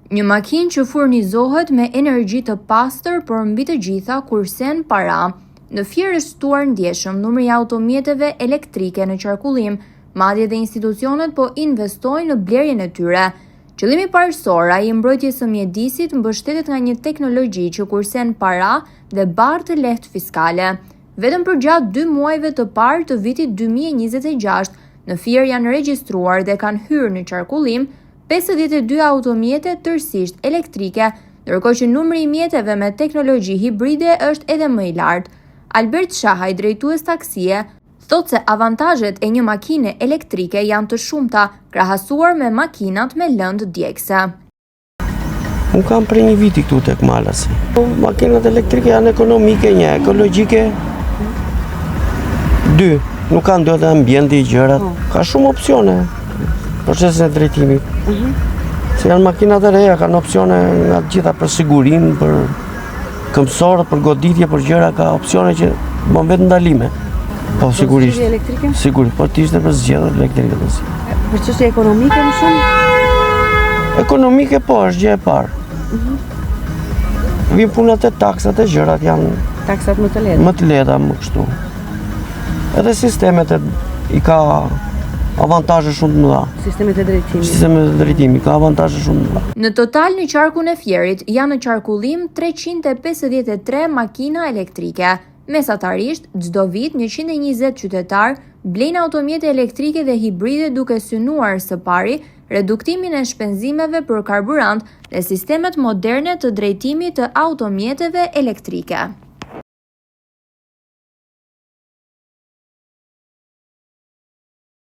Një makinë që furnizohet me energji të pastër por mbi të gjitha kursen para. Në Fier është shtuar ndjeshëm numri i automjeteve elektrike në qarkullim, madje dhe institucionet po investojnë në blerjen e tyre. Qëllimi parësor i mbrojtjes së mjedisit mbështetet nga një teknologji që kursen para dhe barë të lehtë fiskale. Vetëm për gjatë 2 muajve të parë të vitit 2026, në Fier janë regjistruar dhe kanë hyrë në qarkullim 52 automjete tërësisht elektrike, ndërkohë që numri i mjeteve me teknologji hibride është edhe më i lartë. Albert Shahaj, drejtues taksie, thotë se avantazhet e një makine elektrike janë të shumta krahasuar me makinat me lëndë djegëse. Unë kam për një viti këtu tek Malasi. Makinat elektrike janë ekonomike, një ekologjike. 2, nuk kanë dot ambienti i gjërat. Ka shumë opsione. Procesin e drejtimit. Se janë makinat e reja, kanë opsione nga gjitha për sigurinë, për këmbësorët, për goditje, për gjëra, ka opsione që bën vetë ndalime. Po sigurisht. Sigurisht, po t'ishte për zgjedhjet elektrike. Për çështje ekonomike më shumë? Ekonomike po, është gjë e parë. Vin punat e taksat e gjërat janë Taksat më të lehta. Më të lehta më kështu. Edhe sistemet i ka avantazhe shumë të mëdha. Sistemet e drejtimit ka avantazhe shumë të mëdha. Në total në qarkun e Fierit janë në qarkullim 353 makina elektrike. Mesatarisht, çdo vit 120 qytetar blejnë automjete elektrike dhe hibride duke synuar së pari reduktimin e shpenzimeve për karburant dhe sistemet moderne të drejtimit të automjeteve elektrike.